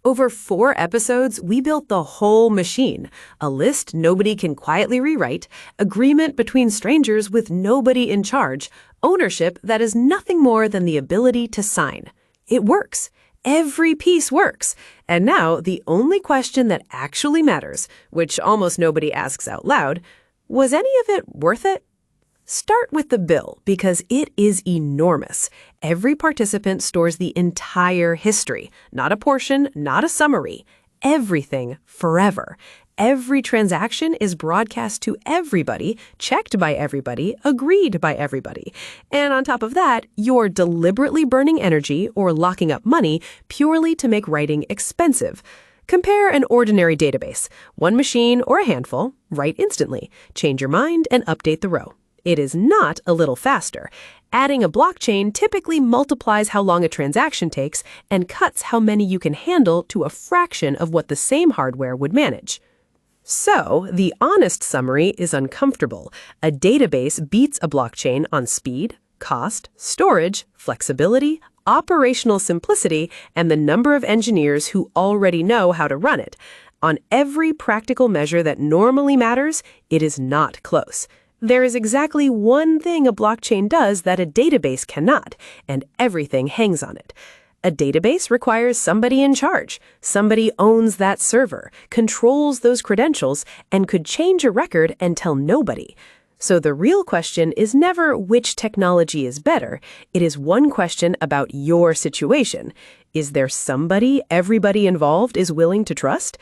Over 4 episodes, we built the whole machine, a list nobody can quietly rewrite, agreement between strangers with nobody in charge, ownership that is nothing more than the ability to sign. It works. Every piece works. And now the only question that actually matters, which almost nobody asks out loud, was any of it worth it? Start with the bill because it is enormous. Every participant stores the entire history, not a portion, not a summary. Everything forever. Every transaction is broadcast to everybody, checked by everybody, agreed by everybody. And on top of that, you're deliberately burning energy or locking up money purely to make writing expensive. Compare an ordinary database. One machine or a handful, write instantly. Change your mind and update the row. It is not a little faster. Adding a blockchain typically multiplies how long a transaction takes and cuts how many you can handle to a fraction of what the same hardware would manage. So, the honest summary is uncomfortable. A database beats a blockchain on speed, cost, storage, flexibility, operational simplicity, and the number of engineers who already know how to run it. On every practical measure that normally matters, it is not close. There is exactly one thing a blockchain does that a database cannot, and everything hangs on it. A database requires somebody in charge. Somebody owns that server, controls those credentials, and could change a record and tell nobody. So the real question is never which technology is better. It is one question about your situation. Is there somebody everybody involved is willing to trust?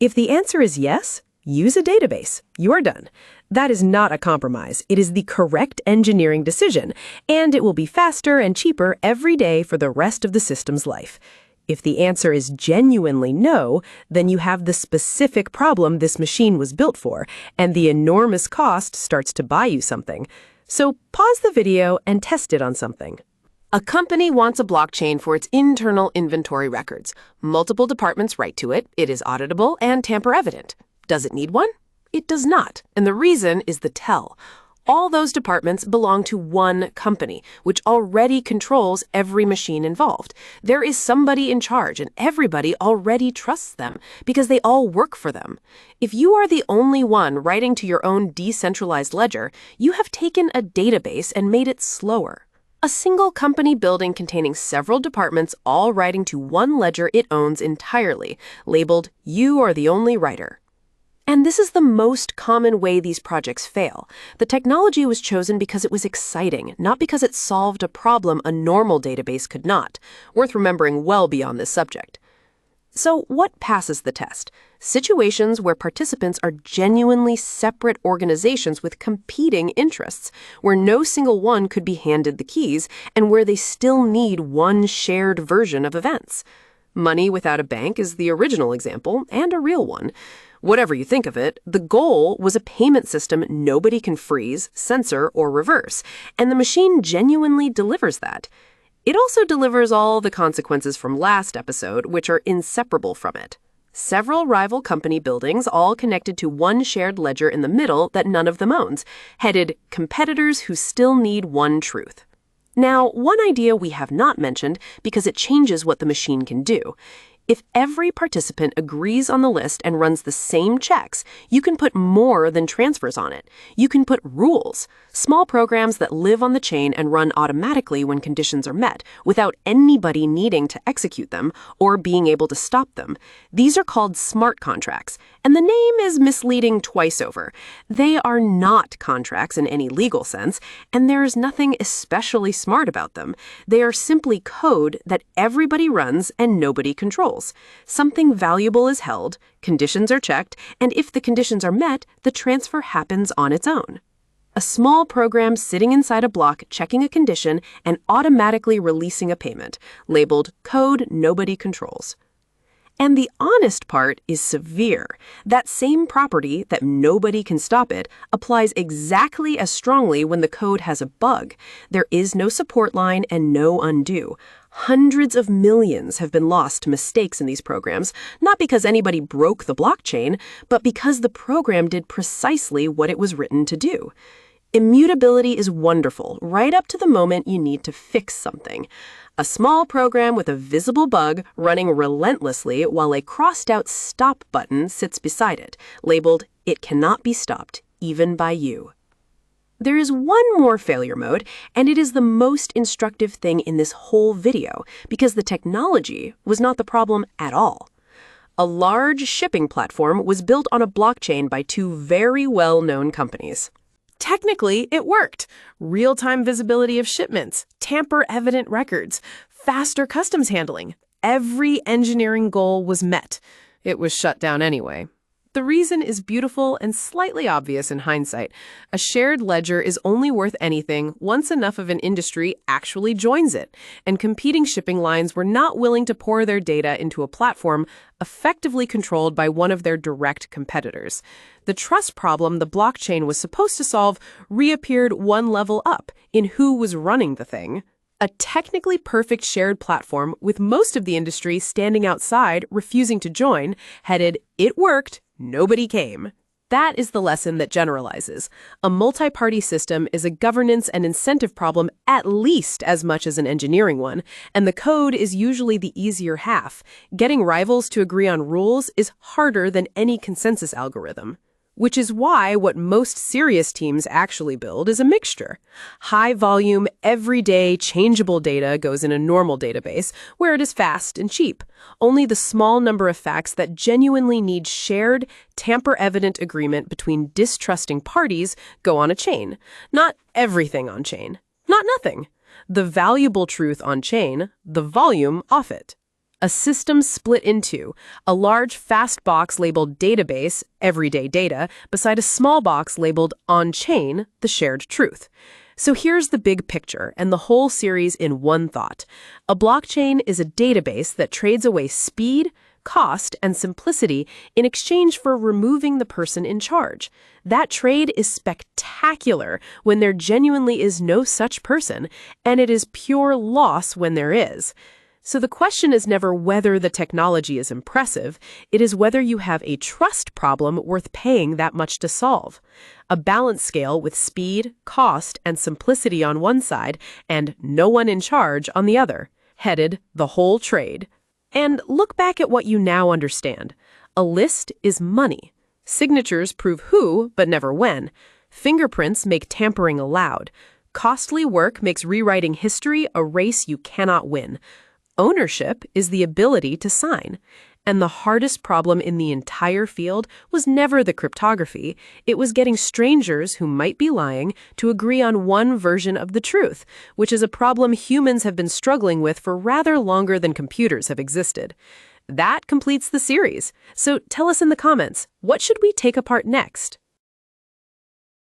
If the answer is yes, use a database. You're done. That is not a compromise. It is the correct engineering decision, and it will be faster and cheaper every day for the rest of the system's life. If the answer is genuinely no, then you have the specific problem this machine was built for, and the enormous cost starts to buy you something. So pause the video and test it on something. A company wants a blockchain for its internal inventory records. Multiple departments write to it. It is auditable and tamper-evident. Does it need one? It does not, and the reason is the tell. All those departments belong to one company, which already controls every machine involved. There is somebody in charge, and everybody already trusts them because they all work for them. If you are the only one writing to your own decentralized ledger, you have taken a database and made it slower. A single company building containing several departments all writing to one ledger it owns entirely, labeled "You are the only writer." And this is the most common way these projects fail. The technology was chosen because it was exciting, not because it solved a problem a normal database could not. Worth remembering well beyond this subject. So what passes the test? Situations where participants are genuinely separate organizations with competing interests, where no single one could be handed the keys, and where they still need one shared version of events. Money without a bank is the original example, and a real one. Whatever you think of it, the goal was a payment system nobody can freeze, censor, or reverse, and the machine genuinely delivers that. It also delivers all the consequences from last episode, which are inseparable from it. Several rival company buildings all connected to one shared ledger in the middle that none of them owns, headed "Competitors Who Still Need One Truth." Now, one idea we have not mentioned because it changes what the machine can do. If every participant agrees on the list and runs the same checks, you can put more than transfers on it. You can put rules, small programs that live on the chain and run automatically when conditions are met, without anybody needing to execute them or being able to stop them. These are called smart contracts, and the name is misleading twice over. They are not contracts in any legal sense, and there is nothing especially smart about them. They are simply code that everybody runs and nobody controls. Something valuable is held, conditions are checked, and if the conditions are met, the transfer happens on its own. A small program sitting inside a block checking a condition and automatically releasing a payment, labeled code nobody controls. And the honest part is severe. That same property that nobody can stop it applies exactly as strongly when the code has a bug. There is no support line and no undo. Hundreds of millions have been lost to mistakes in these programs, not because anybody broke the blockchain, but because the program did precisely what it was written to do. Immutability is wonderful, right up to the moment you need to fix something. A small program with a visible bug running relentlessly while a crossed-out stop button sits beside it, labeled, "It cannot be stopped, even by you." There is one more failure mode, and it is the most instructive thing in this whole video because the technology was not the problem at all. A large shipping platform was built on a blockchain by two very well-known companies. Technically, it worked. Real-time visibility of shipments, tamper-evident records, faster customs handling. Every engineering goal was met. It was shut down anyway. The reason is beautiful and slightly obvious in hindsight. A shared ledger is only worth anything once enough of an industry actually joins it, and competing shipping lines were not willing to pour their data into a platform effectively controlled by one of their direct competitors. The trust problem the blockchain was supposed to solve reappeared one level up in who was running the thing. A technically perfect shared platform with most of the industry standing outside, refusing to join, headed, "It worked, nobody came." That is the lesson that generalizes. A multi-party system is a governance and incentive problem at least as much as an engineering one, and the code is usually the easier half. Getting rivals to agree on rules is harder than any consensus algorithm. Which is why what most serious teams actually build is a mixture. High-volume, everyday, changeable data goes in a normal database, where it is fast and cheap. Only the small number of facts that genuinely need shared, tamper-evident agreement between distrusting parties go on a chain. Not everything on chain. Not nothing. The valuable truth on chain, the volume off it. A system split in two, a large fast box labeled database, everyday data, beside a small box labeled on-chain, the shared truth. So here's the big picture and the whole series in one thought. A blockchain is a database that trades away speed, cost, and simplicity in exchange for removing the person in charge. That trade is spectacular when there genuinely is no such person, and it is pure loss when there is. So the question is never whether the technology is impressive, it is whether you have a trust problem worth paying that much to solve. A balance scale with speed, cost, and simplicity on one side, and no one in charge on the other, headed the whole trade. And look back at what you now understand. A list is money. Signatures prove who, but never when. Fingerprints make tampering allowed. Costly work makes rewriting history a race you cannot win. Ownership is the ability to sign. And the hardest problem in the entire field was never the cryptography. It was getting strangers who might be lying to agree on one version of the truth, which is a problem humans have been struggling with for rather longer than computers have existed. That completes the series. So tell us in the comments, what should we take apart next?